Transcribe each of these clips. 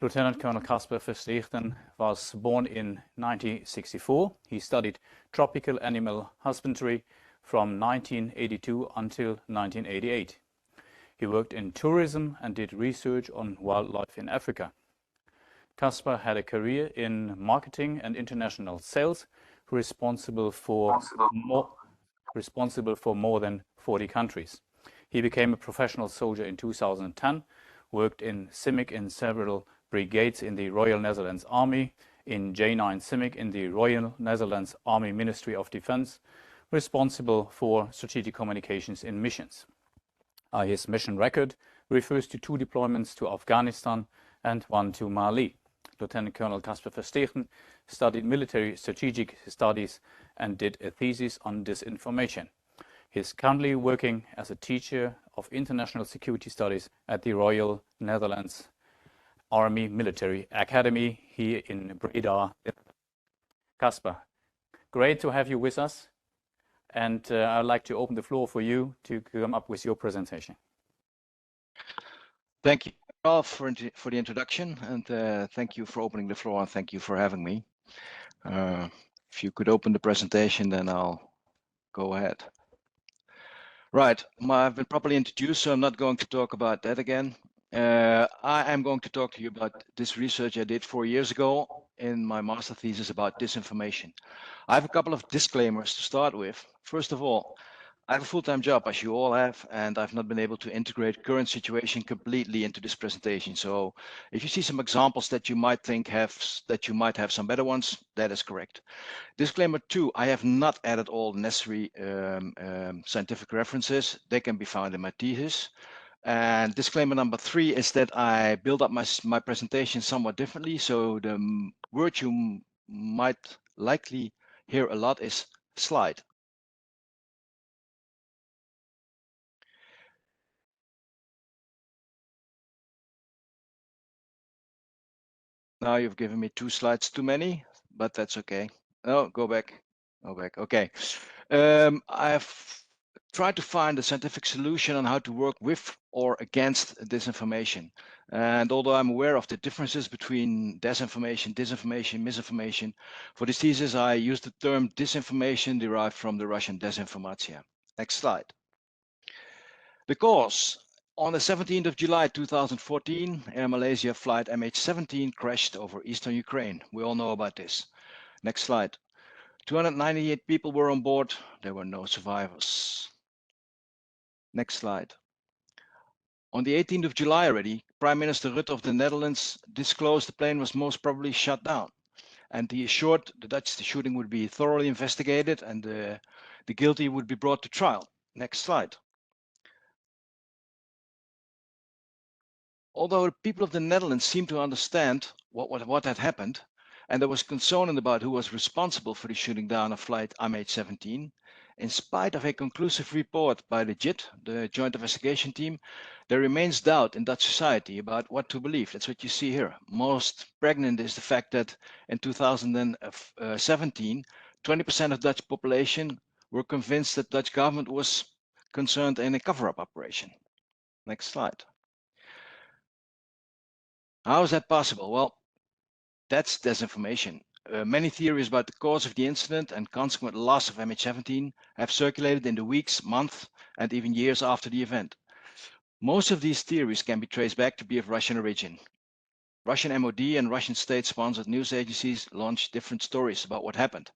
Lieutenant Colonel Casper Versteegden was born in 1964. He studied tropical animal husbandry from 1982 until 1988. He worked in tourism and did research on wildlife in Africa. Casper had a career in marketing and international sales, responsible for more than 40 countries. He became a professional soldier in 2010, worked in CIMIC in several brigades in the Royal Netherlands Army, in J9 CIMIC in the Royal Netherlands Army Ministry of Defense, responsible for strategic communications in missions. His mission record refers to 2 deployments to Afghanistan and 1 to Mali. Lieutenant Colonel Casper Versteegden studied military strategic studies and did a thesis on disinformation. He is currently working as a teacher of international security studies at the Royal Netherlands Army Military Academy here in Breda. Casper, great to have you with us, and I'd like to open the floor for you to come up with your presentation. Thank you all for the introduction, and thank you for opening the floor, and thank you for having me. If you could open the presentation, then I'll go ahead. Right, I've been properly introduced, so I'm not going to talk about that again. I am going to talk to you about this research I did 4 years ago in my master thesis about disinformation. I have a couple of disclaimers to start with. First of all, I have a full-time job, as you all have, and I've not been able to integrate current situation completely into this presentation. So if you see some examples that you might you might have some better ones, that is correct. Disclaimer 2, I have not added all necessary scientific references. They can be found in my thesis. And disclaimer number 3 is that I build up my presentation somewhat differently. So the word you might likely hear a lot is slide. Now you've given me 2 slides too many, but that's okay. Oh, go back. Okay. I've tried to find a scientific solution on how to work with or against disinformation. And although I'm aware of the differences between disinformation, misinformation, for this thesis I used the term disinformation derived from the Russian desinformatia. Next slide. The cause. On the 17th of July 2014, Air Malaysia flight MH17 crashed over eastern Ukraine. We all know about this. Next slide. 298 people were on board. There were no survivors. Next slide. On the 18th of July already, Prime Minister Rutte of the Netherlands disclosed the plane was most probably shut down. And he assured the Dutch the shooting would be thoroughly investigated and the guilty would be brought to trial. Next slide. Although the people of the Netherlands seemed to understand what had happened, and there was concern about who was responsible for the shooting down of flight MH17, in spite of a conclusive report by the JIT, the Joint Investigation Team, there remains doubt in Dutch society about what to believe. That's what you see here. Most pregnant is the fact that in 2017, 20% of Dutch population were convinced that Dutch government was concerned in a cover-up operation. Next slide. How is that possible? Well, that's disinformation. Many theories about the cause of the incident and consequent loss of MH17 have circulated in the weeks, months, and even years after the event. Most of these theories can be traced back to be of Russian origin. Russian MOD and Russian state-sponsored news agencies launched different stories about what happened.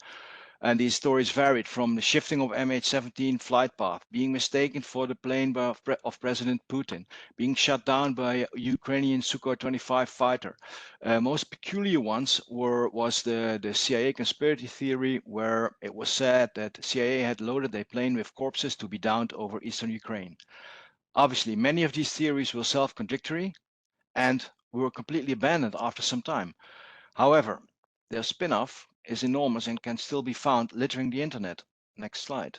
And these stories varied from the shifting of MH17 flight path, being mistaken for the plane of President Putin, being shot down by a Ukrainian Sukhoi 25 fighter. Most peculiar ones was the CIA conspiracy theory, where it was said that the CIA had loaded a plane with corpses to be downed over eastern Ukraine. Obviously, many of these theories were self-contradictory and were completely abandoned after some time. However, their spin-off is enormous and can still be found littering the internet. Next slide.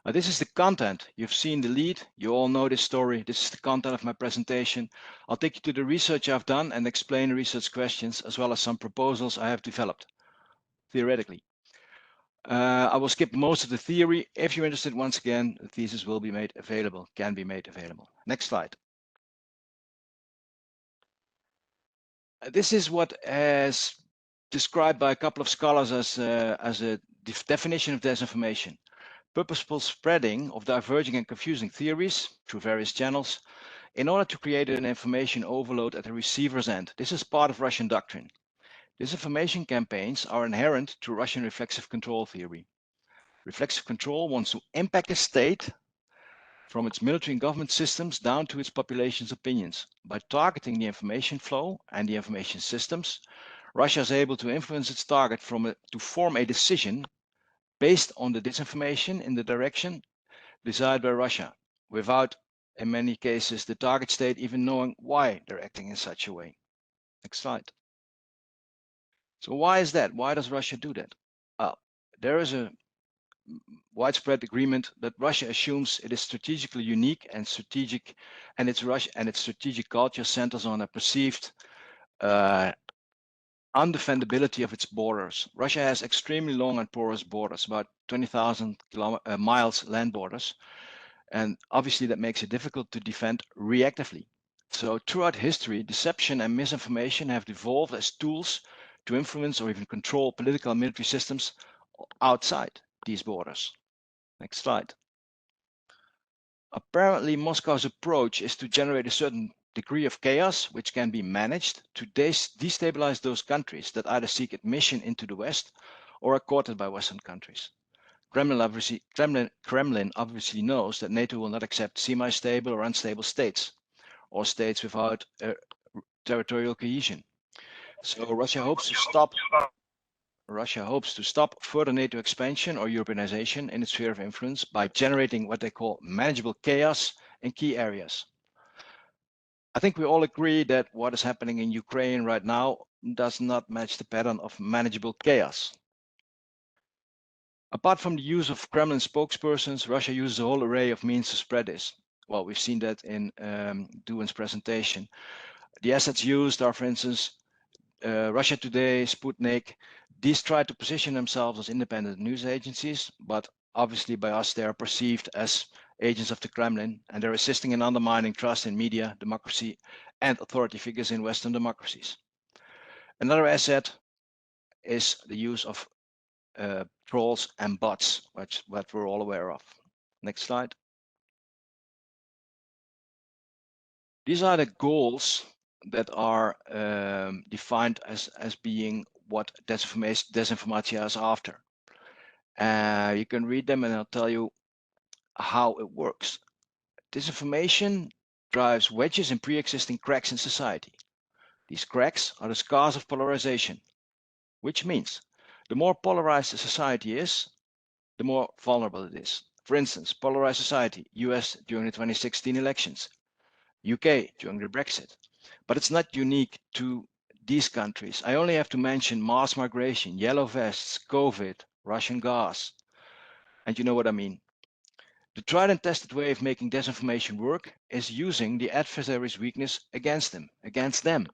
This is the content. You've seen the lead. You all know this story. This is the content of my presentation. I'll take you to the research I've done and explain the research questions as well as some proposals I have developed, theoretically. I will skip most of the theory. If you're interested, once again, the thesis will be made available, can be made available. Next slide. This is what is described by a couple of scholars as a definition of disinformation. Purposeful spreading of diverging and confusing theories through various channels in order to create an information overload at the receiver's end. This is part of Russian doctrine. Disinformation campaigns are inherent to Russian reflexive control theory. Reflexive control wants to impact a state from its military and government systems down to its population's opinions. By targeting the information flow and the information systems, Russia is able to influence its target to form a decision based on the disinformation in the direction desired by Russia, without, in many cases, the target state even knowing why they're acting in such a way. Next slide. So why is that? Why does Russia do that? There is a widespread agreement that Russia assumes it is strategically unique and strategic, and its strategic culture centers on a perceived undefendability of its borders. Russia has extremely long and porous borders, about 20,000 miles land borders, and obviously that makes it difficult to defend reactively. So throughout history, deception and misinformation have evolved as tools to influence or even control political and military systems outside these borders. Next slide. Apparently, Moscow's approach is to generate a certain degree of chaos, which can be managed to destabilize those countries that either seek admission into the West or are courted by Western countries. Kremlin obviously knows that NATO will not accept semi-stable or unstable states, or states without territorial cohesion. So Russia hopes to stop further NATO expansion or Europeanization in its sphere of influence by generating what they call manageable chaos in key areas. I think we all agree that what is happening in Ukraine right now does not match the pattern of manageable chaos. Apart from the use of Kremlin spokespersons, Russia uses a whole array of means to spread this. Well, we've seen that in Duan's presentation. The assets used are, for instance, Russia Today, Sputnik. These try to position themselves as independent news agencies, but obviously by us they are perceived as agents of the Kremlin, and they're assisting in undermining trust in media, democracy, and authority figures in Western democracies. Another asset is the use of trolls and bots, which we're all aware of. Next slide. These are the goals that are defined as being what disinformation is after. You can read them and I'll tell you how it works. Disinformation drives wedges in pre-existing cracks in society. These cracks are the scars of polarization, which means the more polarized a society is, the more vulnerable it is. For instance, polarized society, US during the 2016 elections, UK during the Brexit. But it's not unique to these countries. I only have to mention mass migration, yellow vests, COVID, Russian gas. And you know what I mean. The tried and tested way of making disinformation work is using the adversary's weakness against them,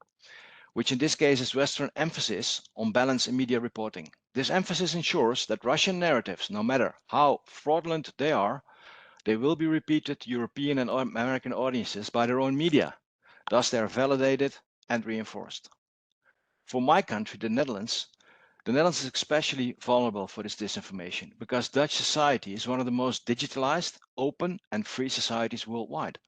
which in this case is Western emphasis on balance in media reporting. This emphasis ensures that Russian narratives, no matter how fraudulent they will be repeated to European and American audiences by their own media. Thus, they are validated and reinforced. For my country, the Netherlands is especially vulnerable for this disinformation because Dutch society is one of the most digitalized, open, and free societies worldwide.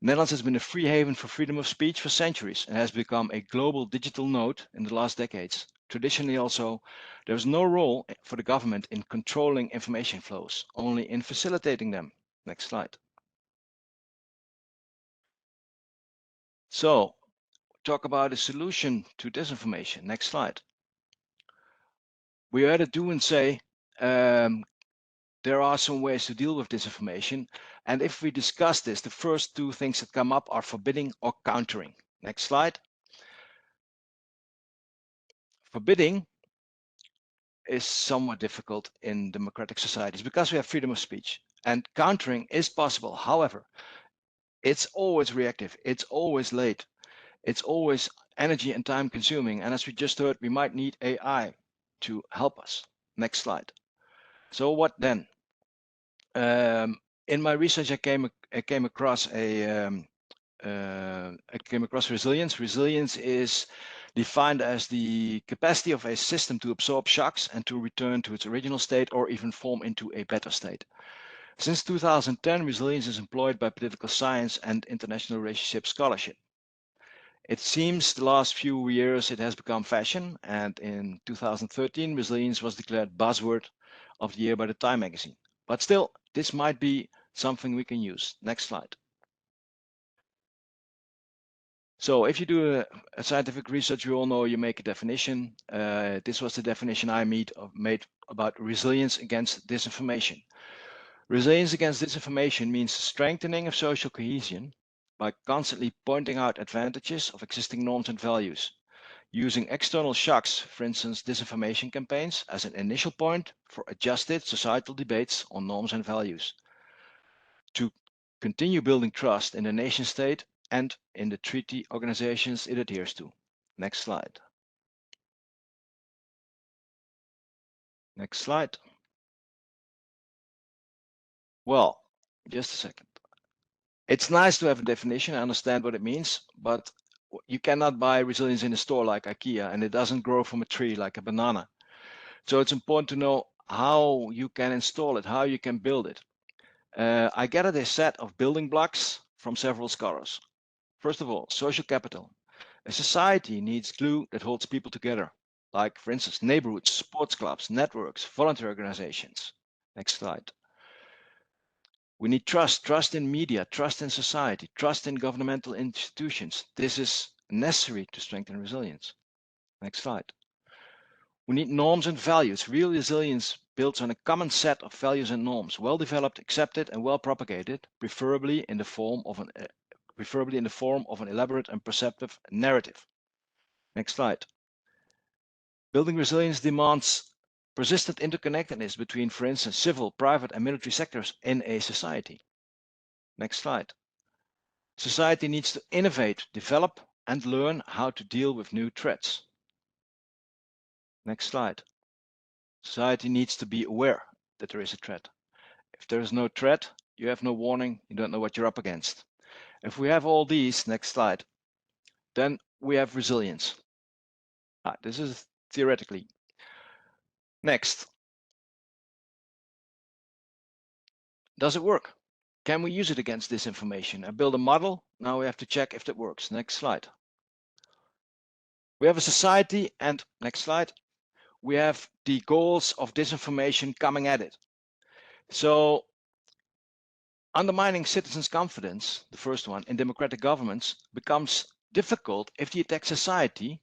The Netherlands has been a free haven for freedom of speech for centuries and has become a global digital node in the last decades. Traditionally also, there is no role for the government in controlling information flows, only in facilitating them. Next slide. So, talk about a solution to disinformation. Next slide. We heard it do and say there are some ways to deal with disinformation. And if we discuss this, the first two things that come up are forbidding or countering. Next slide. Forbidding is somewhat difficult in democratic societies because we have freedom of speech. And countering is possible. However, it's always reactive. It's always late. It's always energy and time consuming. And as we just heard, we might need AI to help us. Next slide. So what then? In my research, I came across a I came across resilience. Resilience is defined as the capacity of a system to absorb shocks and to return to its original state or even form into a better state. Since 2010, resilience is employed by political science and international relationship scholarship. It seems the last few years it has become fashion, and in 2013, resilience was declared buzzword of the year by the Time magazine. But still, this might be something we can use. Next slide. So if you do a scientific research, you all know you make a definition. This was the definition I made about resilience against disinformation. Resilience against disinformation means strengthening of social cohesion by constantly pointing out advantages of existing norms and values, using external shocks, for instance, disinformation campaigns, as an initial point for adjusted societal debates on norms and values, to continue building trust in the nation state and in the treaty organizations it adheres to. Next slide. Next slide. Well, just a second. It's nice to have a definition, I understand what it means, but you cannot buy resilience in a store like IKEA, and it doesn't grow from a tree like a banana. So it's important to know how you can install it, how you can build it. I gathered a set of building blocks from several scholars. First of all, social capital. A society needs glue that holds people together, like, for instance, neighborhoods, sports clubs, networks, volunteer organizations. Next slide. We need trust in media, trust in society, trust in governmental institutions. This is necessary to strengthen resilience. Next slide. We need norms and values. Real resilience builds on a common set of values and norms, well developed, accepted, and well propagated, preferably in the form of an elaborate and perceptive narrative. Next slide. Building resilience demands persistent interconnectedness between, for instance, civil, private, and military sectors in a society. Next slide. Society needs to innovate, develop, and learn how to deal with new threats. Next slide. Society needs to be aware that there is a threat. If there is no threat, you have no warning, you don't know what you're up against. If we have all these, next slide, then we have resilience. This is theoretically. Next. Does it work? Can we use it against disinformation? I build a model, now we have to check if it works. Next slide. We have a society, and next slide, we have the goals of disinformation coming at it. So undermining citizens' confidence, the first one, in democratic governments becomes difficult if the attacked society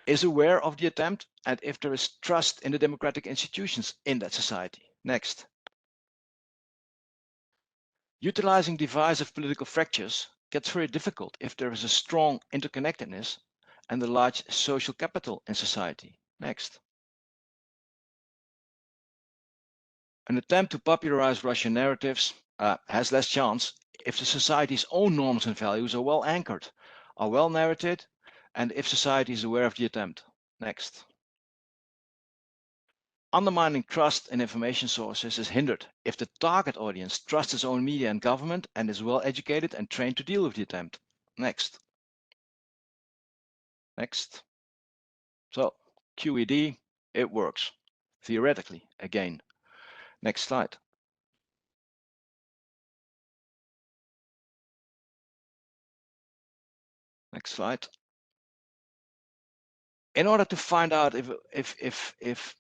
is aware of the attempt and if there is trust in the democratic institutions in that society. Next. Utilizing divisive political fractures gets very difficult if there is a strong interconnectedness and a large social capital in society. Next. An attempt to popularize Russian narratives has less chance if the society's own norms and values are well anchored, are well narrated, and if society is aware of the attempt. Next. Undermining trust in information sources is hindered if the target audience trusts its own media and government and is well educated and trained to deal with the attempt. Next. Next. So QED, it works. Theoretically, again. Next slide. Next slide. In order to find out if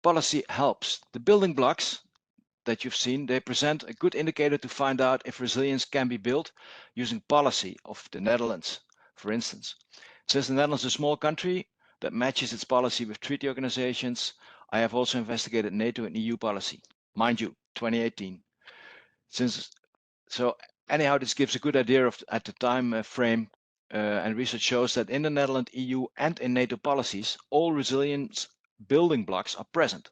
policy helps, the building blocks that you've seen, they present a good indicator to find out if resilience can be built using policy of the Netherlands, for instance. Since the Netherlands is a small country that matches its policy with treaty organizations, I have also investigated NATO and EU policy. Mind you, 2018. So anyhow, this gives a good idea of at the time frame, and research shows that in the Netherlands, EU, and in NATO policies, all resilience building blocks are present.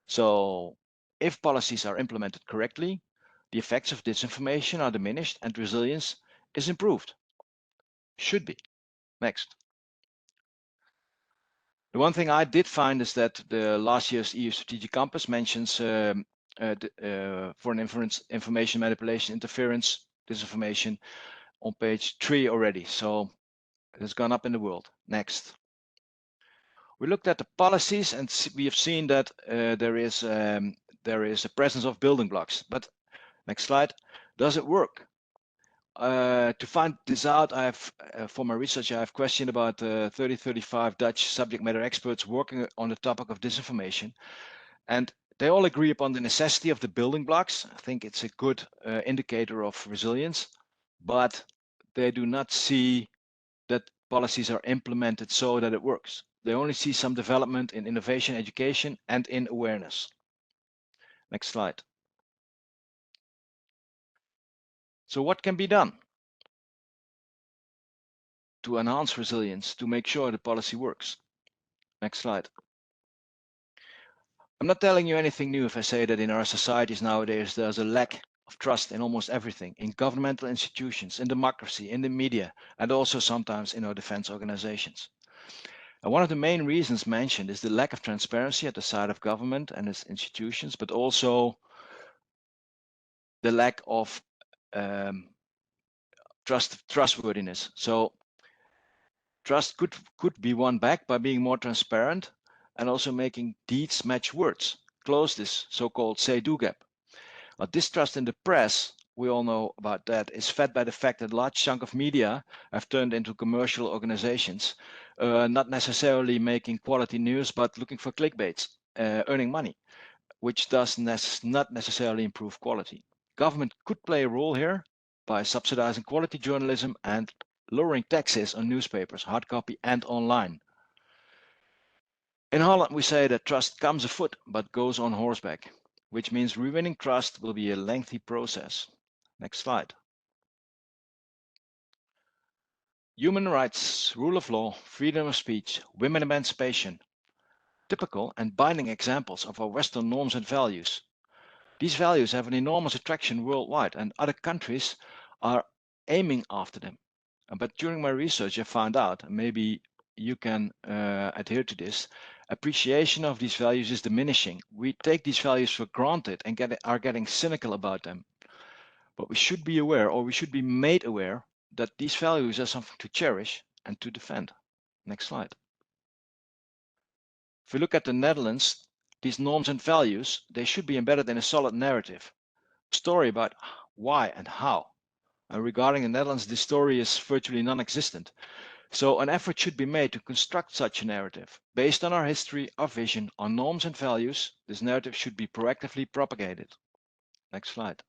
So if policies are implemented correctly, the effects of disinformation are diminished and resilience is improved. Should be. Next. The one thing I did find is that the last year's EU Strategic Compass mentions foreign information manipulation interference disinformation on page 3 already. So it has gone up in the world. Next. We looked at the policies and we have seen that there is a presence of building blocks. But next slide. Does it work? To find this out, I have, for my research, I have questioned about 35 Dutch subject matter experts working on the topic of disinformation, and they all agree upon the necessity of the building blocks. I think it's a good indicator of resilience, but they do not see that policies are implemented so that it works. They only see some development in innovation, education, and in awareness. Next slide. So what can be done to enhance resilience, to make sure the policy works? Next slide. I'm not telling you anything new if I say that in our societies nowadays there's a lack of trust in almost everything, in governmental institutions, in democracy, in the media, and also sometimes in our defense organizations. And one of the main reasons mentioned is the lack of transparency at the side of government and its institutions, but also the lack of trustworthiness. So trust could be won back by being more transparent and also making deeds match words, close this so-called say-do gap. Distrust in the press, we all know about that, is fed by the fact that a large chunk of media have turned into commercial organizations, not necessarily making quality news, but looking for clickbaits, earning money, which does not necessarily improve quality. Government could play a role here by subsidizing quality journalism and lowering taxes on newspapers, hard copy and online. In Holland, we say that trust comes afoot but goes on horseback, which means rewinning trust will be a lengthy process. Next slide. Human rights, rule of law, freedom of speech, women emancipation, typical and binding examples of our Western norms and values. These values have an enormous attraction worldwide, and other countries are aiming after them. But during my research, I found out, and maybe you can adhere to this, appreciation of these values is diminishing. We take these values for granted and are getting cynical about them. But we should be aware, or we should be made aware, that these values are something to cherish and to defend. Next slide. If we look at the Netherlands, these norms and values, they should be embedded in a solid narrative. Story about why and how. And regarding the Netherlands, this story is virtually non-existent. So an effort should be made to construct such a narrative. Based on our history, our vision, our norms and values, this narrative should be proactively propagated. Next slide.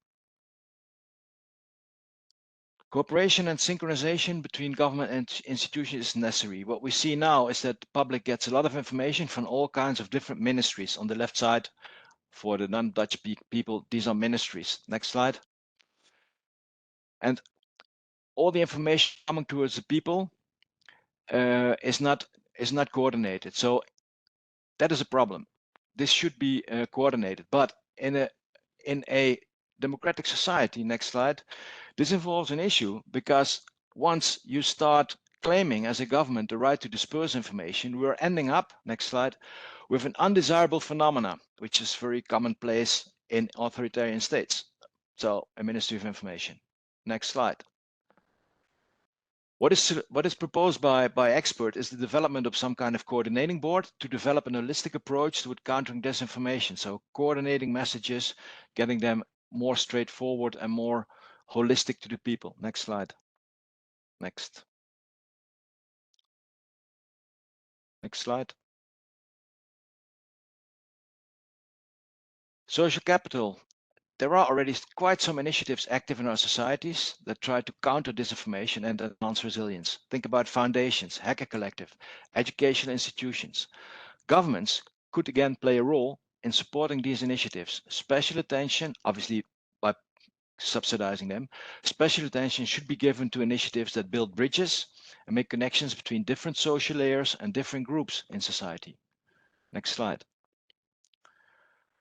Cooperation and synchronization between government and institutions is necessary. What we see now is that the public gets a lot of information from all kinds of different ministries. On the left side, for the non-Dutch people, these are ministries. Next slide. And all the information coming towards the people is not coordinated. So that is a problem. This should be coordinated. But in a democratic society, next slide, this involves an issue, because once you start claiming as a government the right to disperse information, we're ending up, next slide, with an undesirable phenomena, which is very commonplace in authoritarian states. So a Ministry of Information. Next slide. What is proposed by expert is the development of some kind of coordinating board to develop an holistic approach toward countering disinformation. So coordinating messages, getting them more straightforward and more holistic to the people. Next slide. Next. Next slide. Social capital. There are already quite some initiatives active in our societies that try to counter disinformation and enhance resilience. Think about foundations, Hacker Collective, educational institutions. Governments could again play a role in supporting these initiatives. Special attention, obviously by subsidizing them, special attention should be given to initiatives that build bridges and make connections between different social layers and different groups in society. Next slide.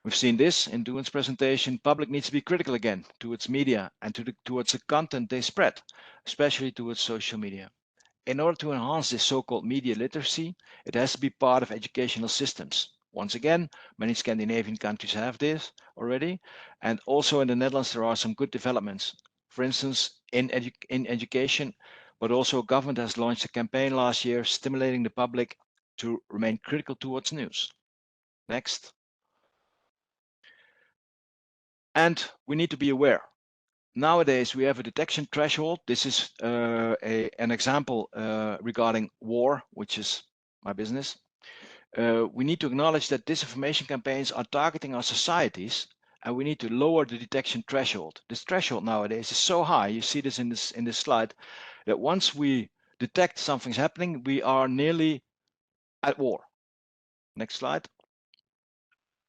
We've seen this in Doen's presentation. Public needs to be critical again towards media and towards the content they spread, especially towards social media. In order to enhance this so-called media literacy, it has to be part of educational systems. Once again, many Scandinavian countries have this already, and also in the Netherlands there are some good developments. For instance, in education, but also government has launched a campaign last year stimulating the public to remain critical towards news. Next. And we need to be aware. Nowadays, we have a detection threshold. This is an example regarding war, which is my business. We need to acknowledge that disinformation campaigns are targeting our societies, and we need to lower the detection threshold. This threshold nowadays is so high, you see this in this slide, that once we detect something's happening, we are nearly at war. Next slide.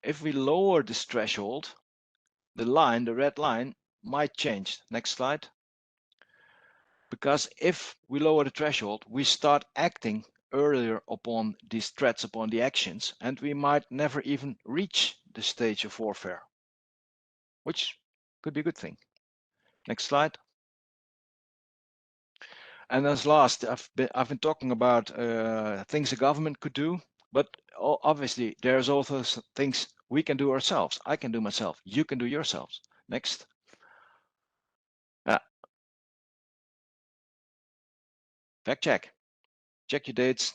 If we lower this threshold, the line, the red line, might change. Next slide. Because if we lower the threshold, we start acting earlier upon these threats, upon the actions, and we might never even reach the stage of warfare, which could be a good thing. Next slide. And as last, I've been talking about things the government could do, but obviously there's also things we can do ourselves. I can do myself. You can do yourselves. Next. Fact check. Check your dates.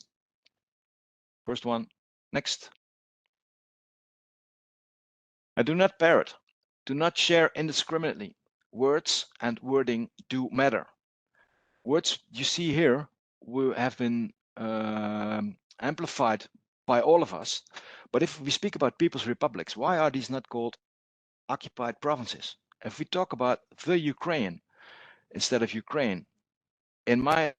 First one. Next. And do not parrot. Do not share indiscriminately. Words and wording do matter. Words you see here have been amplified by all of us. But if we speak about people's republics, why are these not called occupied provinces? If we talk about the Ukraine instead of Ukraine, in my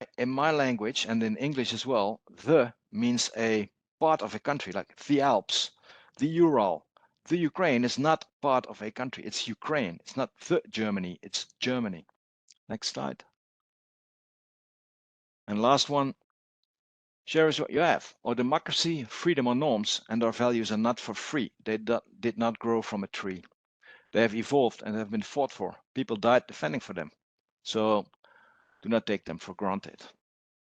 language and in English as well, the means a part of a country, like the Alps, the Ural. The Ukraine is not part of a country. It's Ukraine. It's not the Germany. It's Germany. Next slide. And last one. Share is what you have. Our democracy, freedom, or norms and our values are not for free. They did not grow from a tree. They have evolved and have been fought for. People died defending for them. So do not take them for granted.